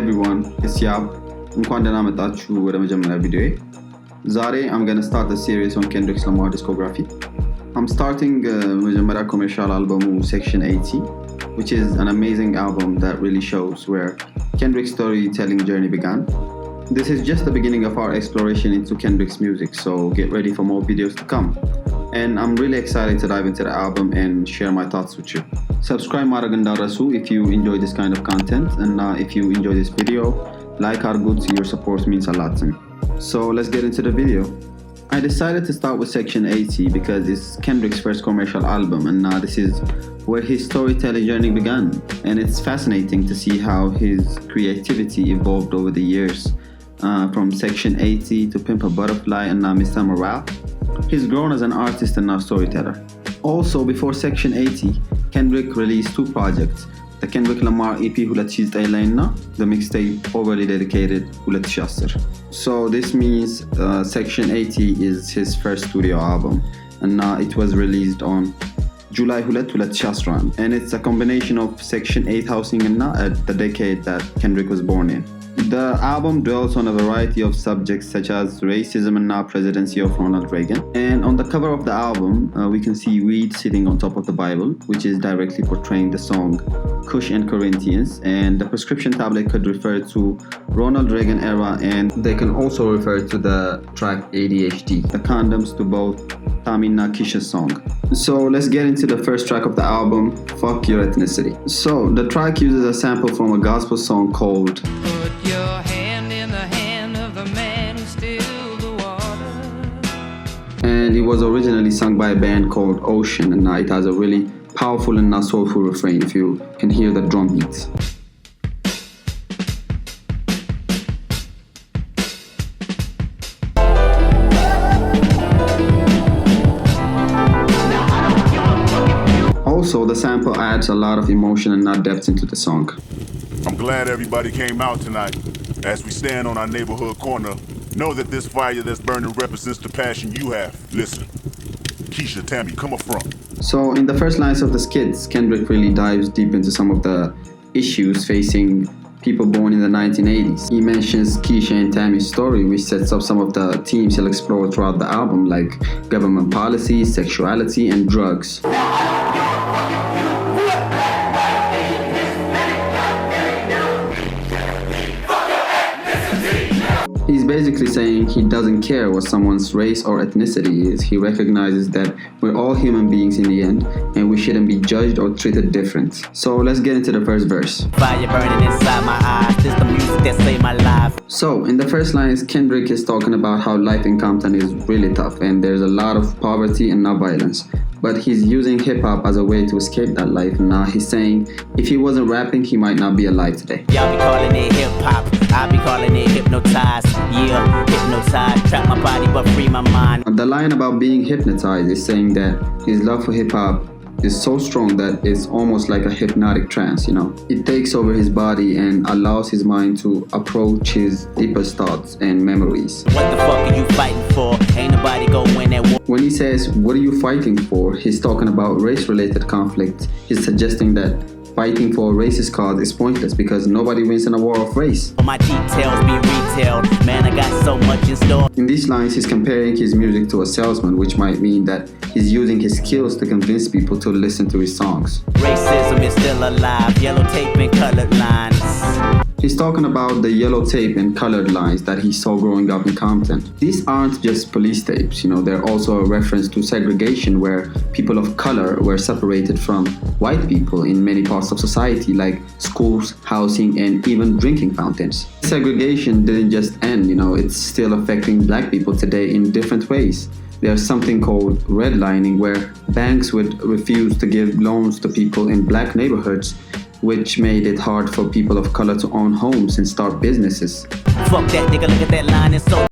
everyone, it's Yab. እንኳን ደህና መጣችሁ ወደ መጀመሪያ ቪዲዮ። ዛሬ I'm going to start the series on Kendrick Lamar discography. I'm starting መጀመሪያ commercial album Section 80, which is an amazing album that really shows where Kendrick's storytelling journey began. This is just the beginning of our exploration into Kendrick's music, so get ready for more videos to come. And I'm really excited to dive into the album and share my thoughts with you. Subscribe ማድረግ እንዳትረሱ if you enjoy this kind of content, and if you enjoy this video, like our goods, your support means a lot to me. So let's get into the video. I decided to start with Section 80 because it's Kendrick's first commercial album, and this is where his storytelling journey began. And it's fascinating to see how his creativity evolved over the years, from Section 80 to Pimp a Butterfly and now Mr. Morale. He's grown as an artist and now storyteller. Also, before Section 80, Kendrick released two projects, the Kendrick Lamar EP 2009 እና the mixtape overly dedicated 2010. So this means Section 80 is his first studio album, and it was released on July 2011, and it's a combination of Section 8 housing and the decade that Kendrick was born in. The album dwells on a variety of subjects such as racism and presidency of Ronald Reagan. And on the cover of the album, we can see weed sitting on top of the Bible, which is directly portraying the song Kush and Corinthians. And the prescription tablet could refer to Ronald Reagan era, and they can also refer to the track ADHD, the condoms to both Tamina Kisha's song. So let's get into the first track of the album, Fuck Your Ethnicity. So the track uses a sample from a gospel song called Put your hand in the hand of the man who stilled the water. And it was originally sung by a band called Ocean, and it has a really powerful and soulful refrain if you can hear the drum beats. Also, the sample adds a lot of emotion and depth into the song. I'm glad everybody came out tonight. As we stand on our neighborhood corner, know that this fire that's burning represents the passion you have. Listen, Keisha, Tammy, come up front. So in the first lines of the skits, Kendrick really dives deep into some of the issues facing people born in the 1980s. He mentions Keisha and Tammy's story, which sets up some of the themes he'll explore throughout the album, like government policies, sexuality, and drugs. He's basically saying he doesn't care what someone's race or ethnicity is. He recognizes that we're all human beings in the end, and we shouldn't be judged or treated different. So let's get into the first verse. Fire burning inside my eyes, this the music that saved my life. So in the first lines, Kendrick is talking about how life in Compton is really tough, and there's a lot of poverty and violence. But he's using hip-hop as a way to escape that life. Now he's saying if he wasn't rapping, he might not be alive today. Y'all be calling it hip-hop, I be calling it hypnotized. Yeah, hypnotized, trap my body but free my mind. The line about being hypnotized is saying that his love for hip-hop is so strong that it's almost like a hypnotic trance, It takes over his body and allows his mind to approach his deepest thoughts and memories. What the fuck are you fighting for? Ain't nobody gonna win that war. When he says, what are you fighting for? He's talking about race-related conflict. He's suggesting that fighting for a racist cause is pointless because nobody wins in a war of race. My details be retailed, man, I got so much in store. In these lines, he's comparing his music to a salesman, which might mean that he's using his skills to convince people to listen to his songs. Racism is still alive, yellow tape and colored lines. He's talking about the yellow tape and colored lines that he saw growing up in Compton. These aren't just police tapes, they're also a reference to segregation where people of color were separated from white people in many parts of society, like schools, housing, and even drinking fountains. Segregation didn't just end, it's still affecting black people today in different ways. There's something called redlining where banks would refuse to give loans to people in black neighborhoods, which made it hard for people of color to own homes and start businesses. Fuck that nigga, look at that line, it's so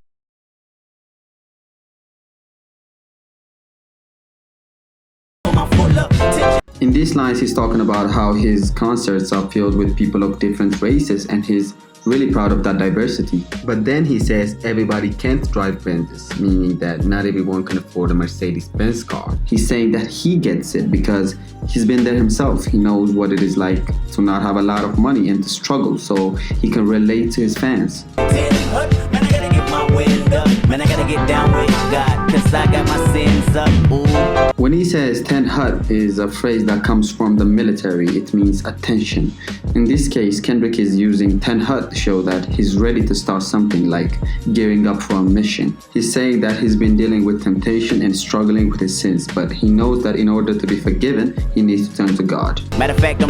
In these lines, he's talking about how his concerts are filled with people of different races, and his really proud of that diversity. But then he says everybody can't drive Benzes, meaning that not everyone can afford a Mercedes-Benz car. He's saying that he gets it because he's been there himself. He knows what it is like to not have a lot of money and to struggle, so he can relate to his fans. Man, I gotta get down with God, cause I got my sins up. Ooh. When he says 10 hut is a phrase that comes from the military, it means attention. In this case, Kendrick is using 10 hut to show that he's ready to start something, like gearing up for a mission. He's saying that he's been dealing with temptation and struggling with his sins, but he knows that in order to be forgiven, he needs to turn to God. Matter of fact,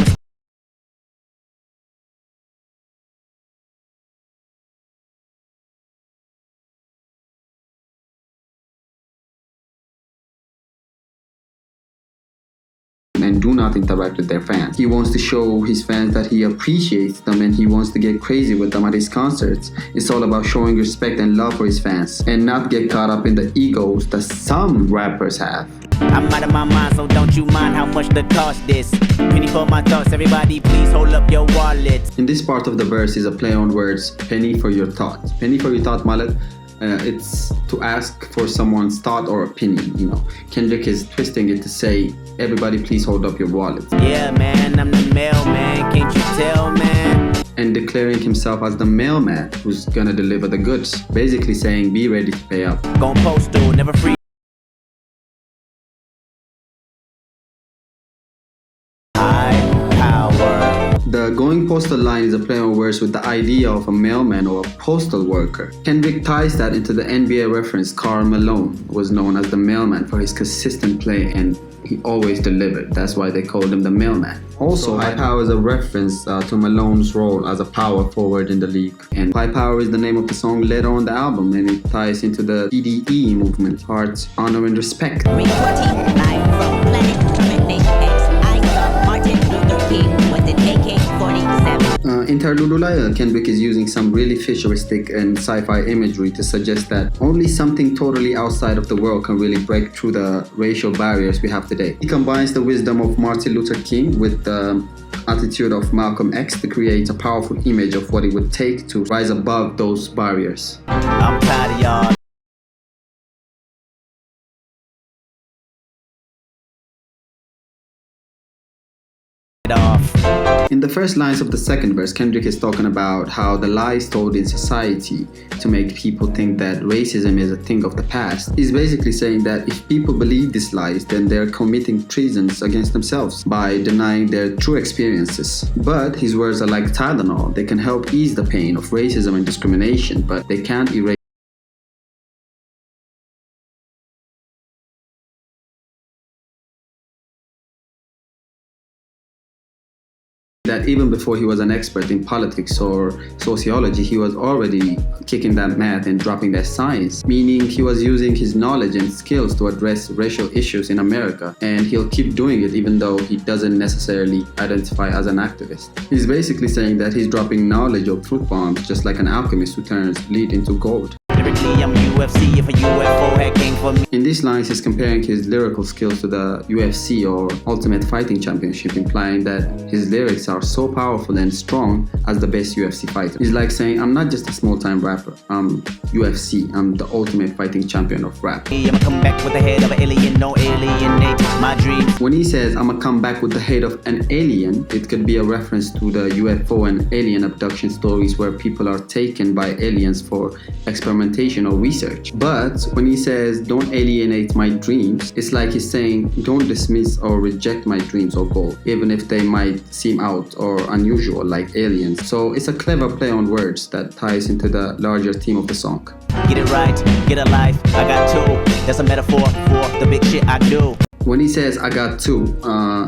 and do not interact with their fans. He wants to show his fans that he appreciates them and he wants to get crazy with them at his concerts. It's all about showing respect and love for his fans and not get caught up in the egos that some rappers have. I'm out of my mind, so don't you mind how much the cost is. Penny for my thoughts, everybody please hold up your wallets. In this part of the verse is a play on words, penny for your thought. Penny for your thought, Mallet. It's to ask for someone's thought or opinion, you know. Kendrick is twisting it to say, everybody please hold up your wallet. Yeah, man, I'm the mailman, can't you tell, man? And declaring himself as the mailman who's gonna deliver the goods. Basically saying, be ready to pay up. Gon' postal, never free. The going postal line is a play on words with the idea of a mailman or a postal worker. Kendrick ties that into the NBA reference. Karl Malone was known as the mailman for his consistent play and he always delivered. That's why they called him the mailman. Also, High Power is a reference to Malone's role as a power forward in the league. And High Power is the name of the song later on the album and it ties into the PDE movement, heart, honor and respect. Reporting live from Planet 28X. I saw Martin Luther King with an AK-47. Interlude, Kendrick is using some really futuristic and sci-fi imagery to suggest that only something totally outside of the world can really break through the racial barriers we have today. He combines the wisdom of Martin Luther King with the attitude of Malcolm X to create a powerful image of what it would take to rise above those barriers. I'm tired of y'all. In the first lines of the second verse, Kendrick is talking about how the lies told in society to make people think that racism is a thing of the past. He's basically saying that if people believe these lies, then they're committing treasons against themselves by denying their true experiences. But his words are like Tylenol. They can help ease the pain of racism and discrimination, but they can't erase that even before he was an expert in politics or sociology, he was already kicking that math and dropping that science, meaning he was using his knowledge and skills to address racial issues in America, and he'll keep doing it even though he doesn't necessarily identify as an activist. He's basically saying that he's dropping knowledge or truth bombs just like an alchemist who turns lead into gold. Lyrically, I'm UFC if a UFO had came for me. In these lines, he's comparing his lyrical skills to the UFC or Ultimate Fighting Championship, implying that his lyrics are so powerful and strong as the best UFC fighter. He's like saying, I'm not just a small-time rapper, I'm UFC, I'm the Ultimate Fighting Champion of rap. I'ma come back with the head of an alien, no alienate my dreams. When he says, I'ma come back with the head of an alien, it could be a reference to the UFO and alien abduction stories where people are taken by aliens for experimentation or research. But when he says, don't alienate my dreams, it's like he's saying, don't dismiss or reject my dreams or goals, even if they might seem out or unusual like aliens. So it's a clever play on words that ties into the larger theme of the song. Get it right, get a life, I got two. That's a metaphor for the big shit I do. When he says, I got two,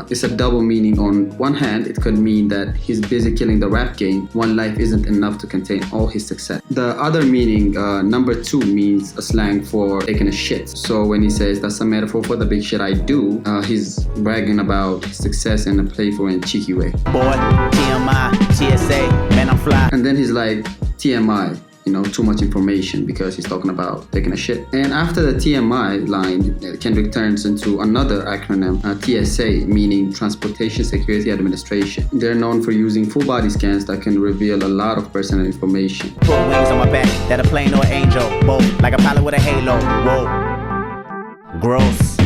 it's a double meaning. On one hand, it could mean that he's busy killing the rap game. One life isn't enough to contain all his success. The other meaning, number two, means a slang for taking a shit. So when he says, that's a metaphor for the big shit I do, he's bragging about his success in a playful and cheeky way. Boy, TMI, TSA, man, I'm fly. And then he's like, TMI, too much information because he's talking about taking a shit. And after the TMI line, Kendrick turns into another acronym, TSA, meaning Transportation Security Administration. They're known for using full body scans that can reveal a lot of personal information. Put wings on my back, that a plane or an angel, both like a pilot with a halo. Whoa, gross.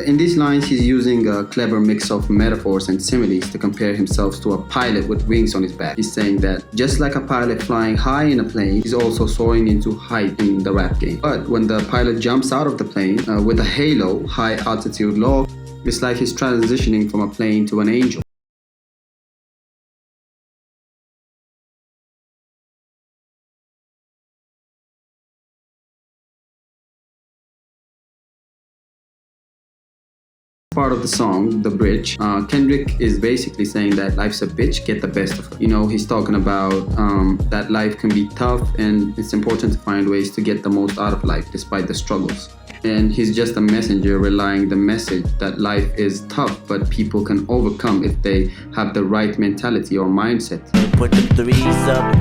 In these lines, he's using a clever mix of metaphors and similes to compare himself to a pilot with wings on his back. He's saying that just like a pilot flying high in a plane, he's also soaring into height in the rap game. But when the pilot jumps out of the plane with a halo, high altitude log, it's like he's transitioning from a plane to an angel. Part of the song, the bridge, Kendrick is basically saying that life's a bitch, get the best of her. He's talking about that life can be tough and it's important to find ways to get the most out of life despite the struggles. And he's just a messenger relaying the message that life is tough, but people can overcome if they have the right mentality or mindset. Put the threes up.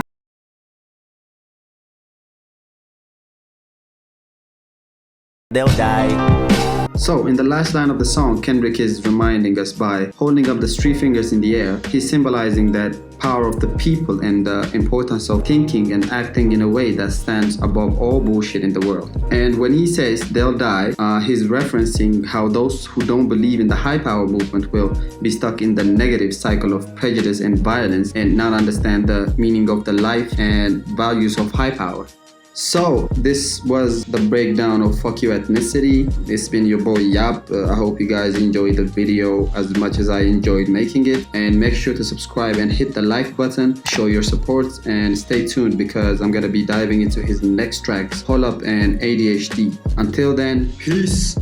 They'll die. So, in the last line of the song, Kendrick is reminding us by holding up the three fingers in the air, he's symbolizing that power of the people and the importance of thinking and acting in a way that stands above all bullshit in the world. And when he says they'll die, he's referencing how those who don't believe in the high power movement will be stuck in the negative cycle of prejudice and violence and not understand the meaning of the life and values of high power. So, this was the breakdown of Fuck Your Ethnicity. It's been your boy Yap. I hope you guys enjoyed the video as much as I enjoyed making it. And make sure to subscribe and hit the like button. Show your support and stay tuned because I'm gonna be diving into his next tracks, Hold Up and ADHD. Until then, peace!